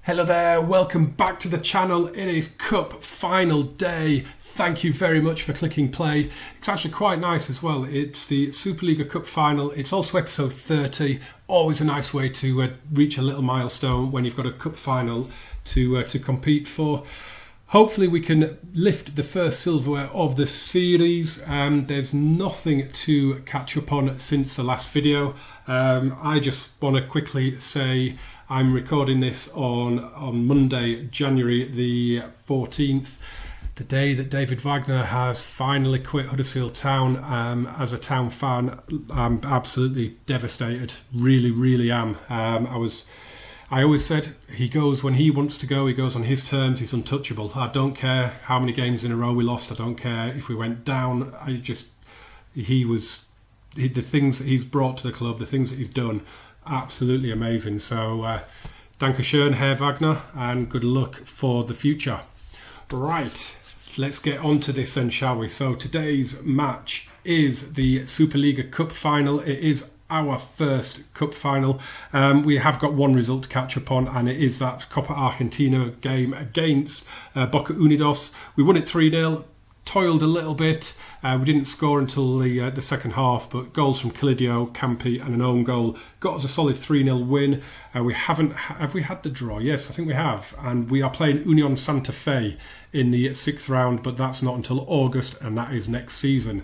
Hello there, welcome back to the channel. It is Cup final day. Thank you very much for clicking play. It's actually quite nice as well. It's the Superliga Cup final. It's also episode 30. Always a nice way to reach a little milestone when you've got a cup final to compete for. Hopefully we can lift the first silverware of the series. There's nothing to catch up on since the last video. I just want to quickly say I'm recording this on Monday, January the 14th, the day that David Wagner has finally quit Huddersfield Town. As a Town fan, I'm absolutely devastated. Really am. I always said he goes when he wants to go. He goes on his terms. He's untouchable. I don't care how many games in a row we lost. I don't care if we went down. The things that he's brought to the club, the things that he's done, absolutely amazing. So, Dankeschön, Herr Wagner, and good luck for the future. Right, let's get on to this then, shall we? So today's match is the Superliga Cup final. It is our first cup final. We have got one result to catch up on, and it is that Copa Argentina game against Boca Unidos. We won it 3-0. Toiled a little bit. We didn't score until the second half, but goals from Calidio, Campi and an own goal got us a solid 3-0 win. Have we had the draw? Yes, I think we have. And we are playing Union Santa Fe in the sixth round, but that's not until August, and that is next season.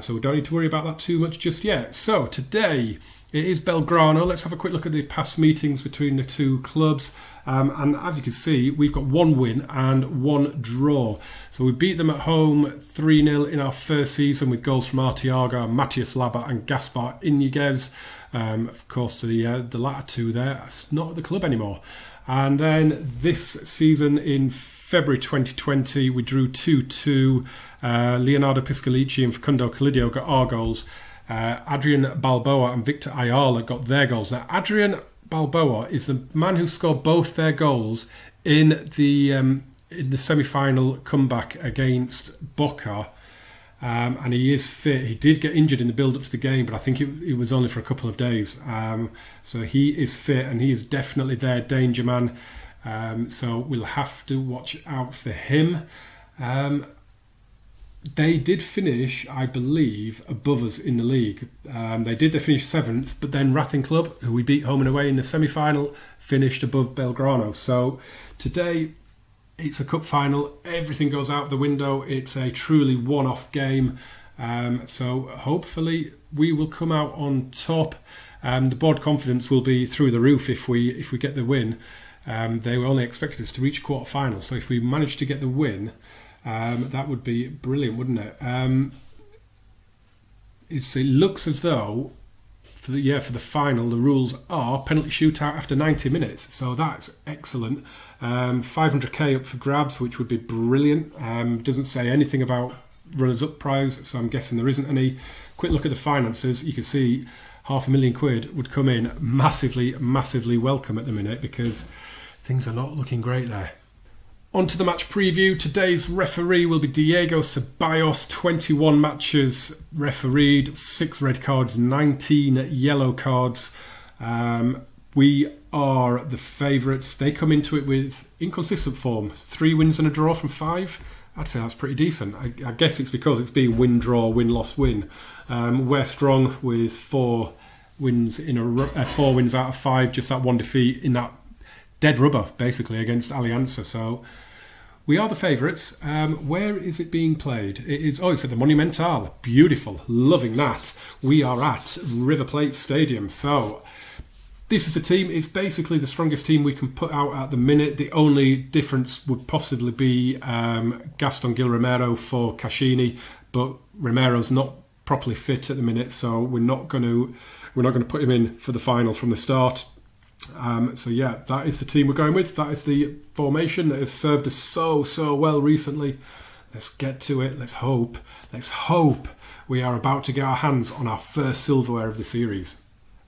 So we don't need to worry about that too much just yet. So today it is Belgrano. Let's have a quick look at the past meetings between the two clubs. And as you can see, we've got one win and one draw. So we beat them at home 3-0 in our first season with goals from Artiaga, Matias Laba and Gaspar Iniguez. Of course, the latter two there, it's not at the club anymore. And then this season in February 2020, we drew 2-2. Leonardo Piscalici and Facundo Calidio got our goals. Adrian Balboa and Victor Ayala got their goals. Now, Adrian Balboa is the man who scored both their goals in the semi-final comeback against Boca, and he is fit. He did get injured in the build-up to the game, but I think it was only for a couple of days. So he is fit, and he is definitely their danger man. So we'll have to watch out for him. They did finish, I believe, above us in the league. They finished 7th, but then Racing Club, who we beat home and away in the semi-final, finished above Belgrano. So today, it's a cup final. Everything goes out the window. It's a truly one-off game. So hopefully we will come out on top. The board confidence will be through the roof if we get the win. They were only expected us to reach quarter-final. So if we manage to get the win, that would be brilliant, wouldn't it? It looks as though for the final the rules are penalty shootout after 90 minutes, so that's excellent. 500k up for grabs, which would be brilliant. Doesn't say anything about runners-up prize, so I'm guessing there isn't any. Quick look at the finances. You can see £500,000 would come in massively welcome at the minute, because things are not looking great there. On to the match preview. Today's referee will be Diego Ceballos. 21 matches refereed, 6 red cards, 19 yellow cards. We are the favourites. They come into it with inconsistent form. 3 wins and a draw from 5. I'd say that's pretty decent. I guess it's because it's been win, draw, win, loss, win. We're strong with 4 wins out of 5. Just that one defeat in that dead rubber, basically, against Alianza. So we are the favourites. Where is it being played? It's at the Monumental. Beautiful. Loving that. We are at River Plate Stadium. So this is the team. It's basically the strongest team we can put out at the minute. The only difference would possibly be Gaston Gil Romero for Caccini, but Romero's not properly fit at the minute, so we're not going to put him in for the final from the start. So yeah, that is the team we're going with. That is the formation that has served us so well recently. Let's get to it. Let's hope we are about to get our hands on our first silverware of the series.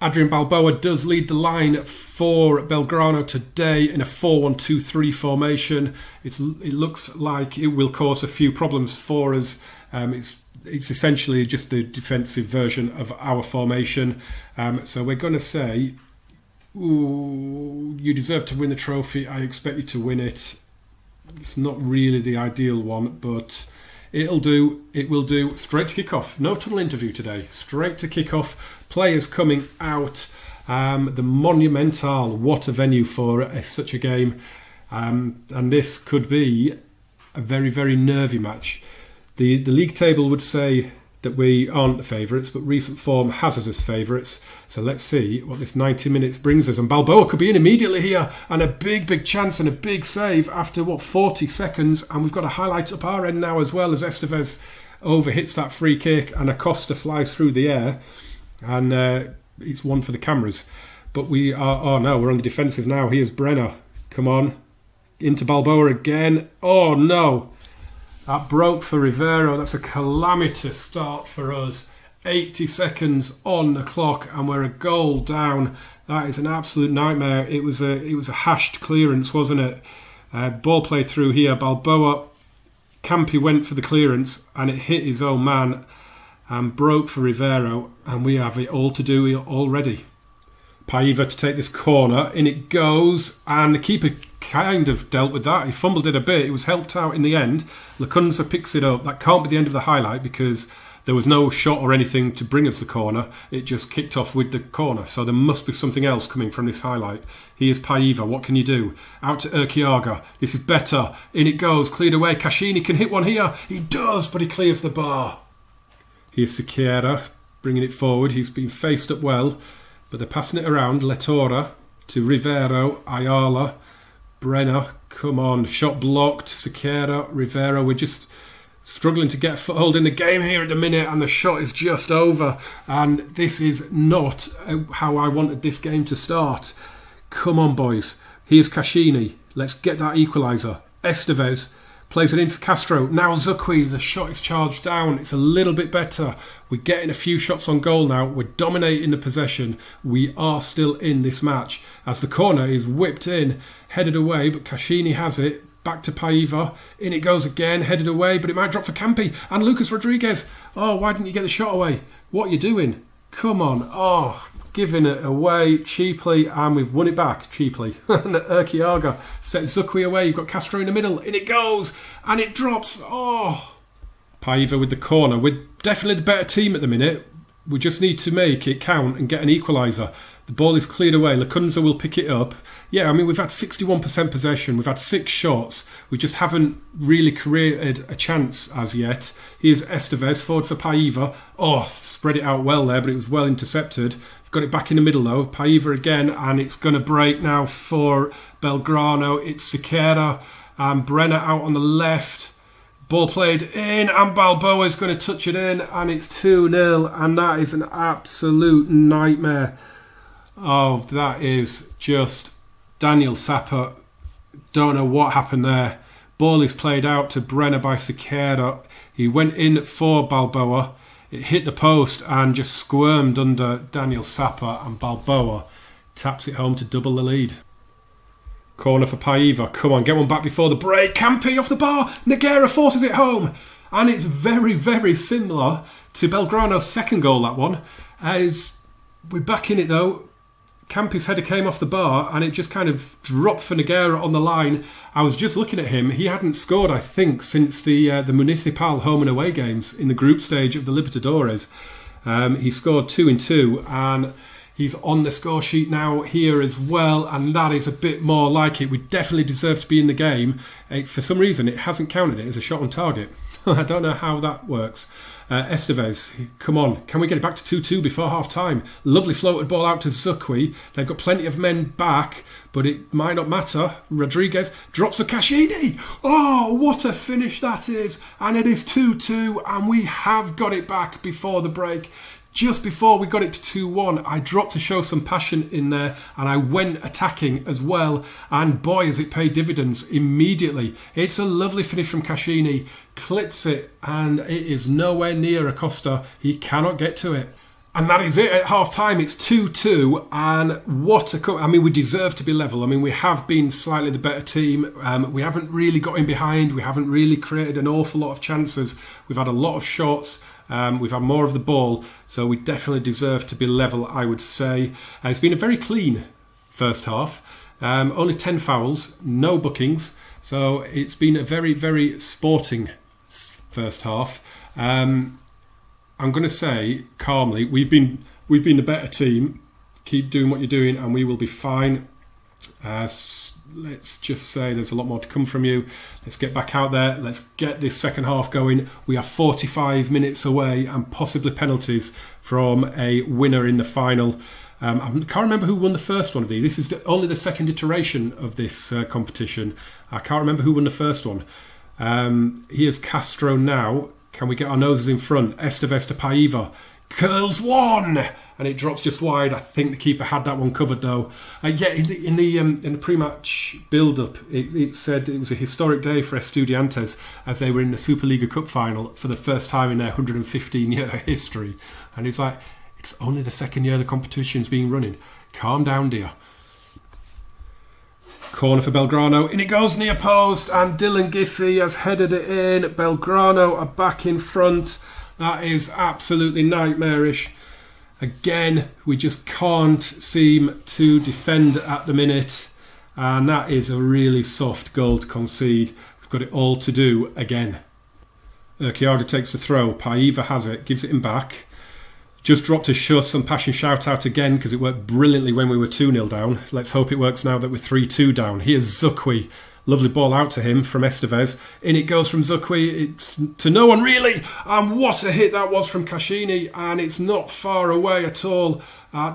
Adrian Balboa does lead the line for Belgrano today in a 4-1-2-3 formation. It looks like it will cause a few problems for us. It's essentially just the defensive version of our formation. So we're going to say ooh, you deserve to win the trophy. I expect you to win it. It's not really the ideal one, but it'll do. It will do. Straight to kick-off. No tunnel interview today. Straight to kick-off. Players coming out. The Monumental. What a venue for such a game. And this could be a very, very nervy match. The league table would say that we aren't the favourites, but recent form has us as favourites. So let's see what this 90 minutes brings us. And Balboa could be in immediately here, and a big, big chance and a big save after, 40 seconds. And we've got a highlight up our end now as well, as Estevez overhits that free kick and Acosta flies through the air. And it's one for the cameras. But we are, we're on the defensive now. Here's Brenner. Come on. Into Balboa again. Oh, no. That broke for Rivero. That's a calamitous start for us. 80 seconds on the clock and we're a goal down. That is an absolute nightmare. It was a hashed clearance, wasn't it? Ball played through here. Balboa, Campi went for the clearance and it hit his own man and broke for Rivero, and we have it all to do already. Paiva to take this corner. In it goes, and the keeper kind of dealt with that. He fumbled it a bit. It was helped out in the end. Lacunza picks it up. That can't be the end of the highlight because there was no shot or anything to bring us the corner. It just kicked off with the corner. So there must be something else coming from this highlight. Here's Paiva. What can you do? Out to Urquiaga. This is better. In it goes. Cleared away. Cascini can hit one here. He does, but he clears the bar. Here's Siqueira bringing it forward. He's been faced up well, but they're passing it around. Letora to Rivero, Ayala, Brenner. Come on, shot blocked. Siqueira, Rivero. We're just struggling to get a foothold in the game here at the minute, and the shot is just over. And this is not how I wanted this game to start. Come on, boys. Here's Cascini. Let's get that equaliser. Estevez plays it in for Castro. Now Zucqui, the shot is charged down. It's a little bit better. We're getting a few shots on goal now. We're dominating the possession. We are still in this match. As the corner is whipped in, headed away, but Cascini has it. Back to Paiva. In it goes again, headed away, but it might drop for Campi. And Lucas Rodriguez. Oh, why didn't you get the shot away? What are you doing? Come on. Oh, giving it away cheaply, and we've won it back cheaply. And Urquiaga sets Zucqui away. You've got Castro in the middle. In it goes, and it drops. Oh, Paiva with the corner. We're definitely the better team at the minute. We just need to make it count and get an equaliser. The ball is cleared away. Lacunza will pick it up. Yeah, I mean, we've had 61% possession. We've had 6 shots. We just haven't really created a chance as yet. Here's Estevez, forward for Paiva. Oh, spread it out well there, but it was well intercepted. We've got it back in the middle, though. Paiva again, and it's going to break now for Belgrano. It's Siqueira and Brenner out on the left. Ball played in, and Balboa is going to touch it in, and it's 2-0, and that is an absolute nightmare. Oh, that is just Daniel Sapper. Don't know what happened there. Ball is played out to Brenner by Siqueira. He went in for Balboa. It hit the post and just squirmed under Daniel Sapper, and Balboa taps it home to double the lead. Corner for Paiva. Come on, get one back before the break. Campi off the bar. Nogueira forces it home. And it's very, very similar to Belgrano's second goal, that one. We're back in it, though. Campi's header came off the bar and it just kind of dropped for Nogueira on the line. I was just looking at him. He hadn't scored, I think, since the Municipal home and away games in the group stage of the Libertadores. He scored 2 in 2, and he's on the score sheet now here as well, and that is a bit more like it. We definitely deserve to be in the game. For some reason, it hasn't counted it as a shot on target. I don't know how that works. Estevez, come on. Can we get it back to 2-2 before half-time? Lovely floated ball out to Zucqui. They've got plenty of men back, but it might not matter. Rodriguez drops to Cascini. Oh, what a finish that is. And it is 2-2, and we have got it back before the break. Just before we got it to 2-1, I dropped to show some passion in there, and I went attacking as well, and boy has it paid dividends immediately. It's a lovely finish from Cascini, clips it, and it is nowhere near Acosta. He cannot get to it. And that is it at half-time. It's 2-2, and what a... I mean, we deserve to be level. I mean, we have been slightly the better team. We haven't really got in behind. We haven't really created an awful lot of chances. We've had a lot of shots. We've had more of the ball, so we definitely deserve to be level, I would say. It's been a very clean first half. Only 10 fouls, no bookings. So it's been a very, very sporting first half. I'm going to say calmly, we've been the better team. Keep doing what you're doing and we will be fine. Let's just say there's a lot more to come from you. Let's get back out there. Let's get this second half going. We are 45 minutes away and possibly penalties from a winner in the final. I can't remember who won the first one of these. This is only the second iteration of this competition. I can't remember who won the first one. Here's Castro now. Can we get our noses in front? Estevez to Paiva. Curls one! And it drops just wide. I think the keeper had that one covered though. In the pre-match build-up, it said it was a historic day for Estudiantes as they were in the Superliga Cup final for the first time in their 115-year history. And it's like, it's only the second year the competition's been running. Calm down, dear. Corner for Belgrano. In it goes near post. And Dylan Gissy has headed it in. Belgrano are back in front. That is absolutely nightmarish. Again, we just can't seem to defend at the minute. And that is a really soft goal to concede. We've got it all to do again. Urquiaga takes the throw. Paiva has it. Gives it him back. Just dropped a shuss and passion shout out again because it worked brilliantly when we were 2-0 down. Let's hope it works now that we're 3-2 down. Here's Zukwi. Lovely ball out to him from Estevez. In it goes from Zukwi. It's to no one really. And what a hit that was from Cascini. And it's not far away at all.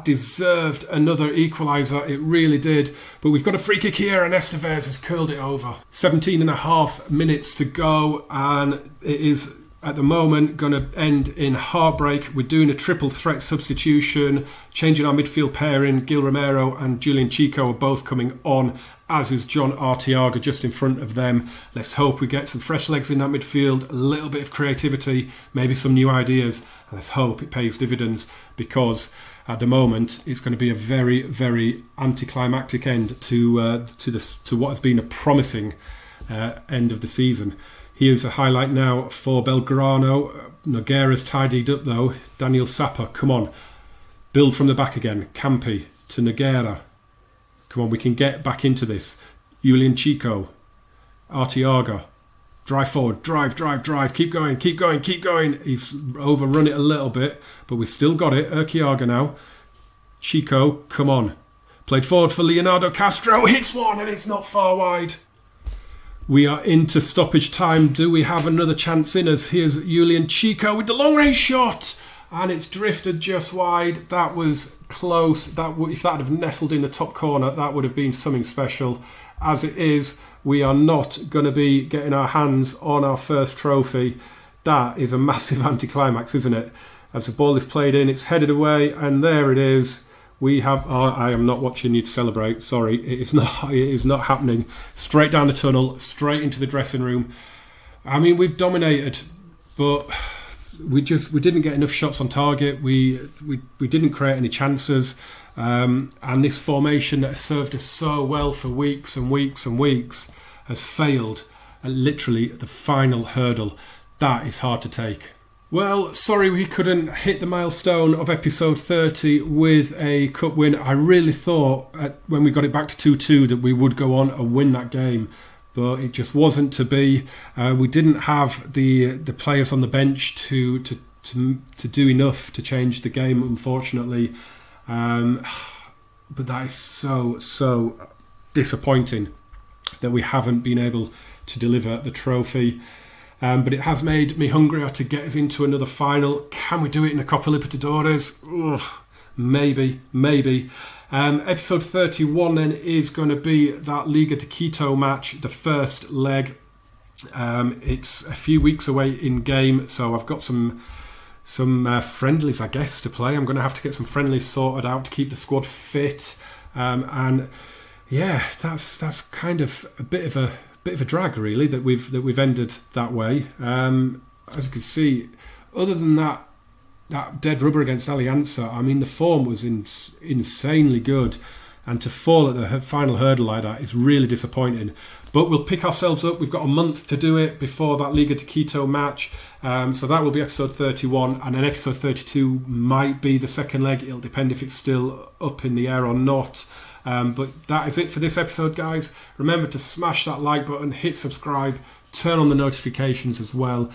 Deserved another equaliser. It really did. But we've got a free kick here and Estevez has curled it over. 17 and a half minutes to go. And it is at the moment going to end in heartbreak. We're doing a triple threat substitution. Changing our midfield pairing. Gil Romero and Julian Chico are both coming on, as is John Arteaga just in front of them. Let's hope we get some fresh legs in that midfield, a little bit of creativity, maybe some new ideas, and let's hope it pays dividends because at the moment it's going to be a very, very anticlimactic end to what has been a promising end of the season. Here's a highlight now for Belgrano. Nogueira's tidied up though. Daniel Sapper, come on. Build from the back again. Campi to Nogueira. Come on, we can get back into this. Julian Chico. Arteaga. Drive forward. Drive. Keep going. He's overrun it a little bit, but we've still got it. Urquiaga now. Chico, come on. Played forward for Leonardo Castro. Hits one and it's not far wide. We are into stoppage time. Do we have another chance in us? Here's Julian Chico with the long range shot. And it's drifted just wide. That was close. If that had nestled in the top corner, that would have been something special. As it is, we are not going to be getting our hands on our first trophy. That is a massive anticlimax, isn't it? As the ball is played in, it's headed away, and there it is. We have. Oh, I am not watching you to celebrate. Sorry, it is not. It is not happening. Straight down the tunnel, straight into the dressing room. I mean, we've dominated, but we didn't get enough shots on target. We didn't create any chances, and this formation that has served us so well for weeks and weeks and weeks has failed at literally the final hurdle. That is hard to take. Well, sorry we couldn't hit the milestone of episode 30 with a cup win. I really thought when we got it back to 2-2 that we would go on and win that game, but it just wasn't to be. We didn't have the players on the bench to do enough to change the game, unfortunately. But that is so disappointing that we haven't been able to deliver the trophy. But it has made me hungrier to get us into another final. Can we do it in the Copa Libertadores? Ugh, maybe. Episode 31 then is going to be that Liga de Quito match, the first leg. It's a few weeks away in game, so I've got some friendlies, I guess, to play. I'm going to have to get some friendlies sorted out to keep the squad fit. And yeah, that's kind of a bit of a drag, really, that we've ended that way. As you can see, other than that dead rubber against Alianza, I mean, the form was insanely good, and to fall at the final hurdle like that is really disappointing. But we'll pick ourselves up. We've got a month to do it before that Liga de Quito match, so that will be episode 31, and then episode 32 might be the second leg. It'll depend if it's still up in the air or not. But that is it for this episode, guys. Remember to smash that like button, hit subscribe, turn on the notifications as well.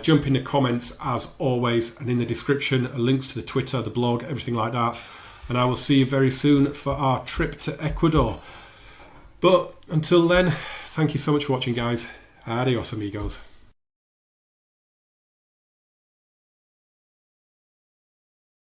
Jump in the comments as always, and in the description links to the Twitter, the blog, everything like that. And I will see you very soon for our trip to Ecuador. But until then, thank you so much for watching, guys. Adios, amigos.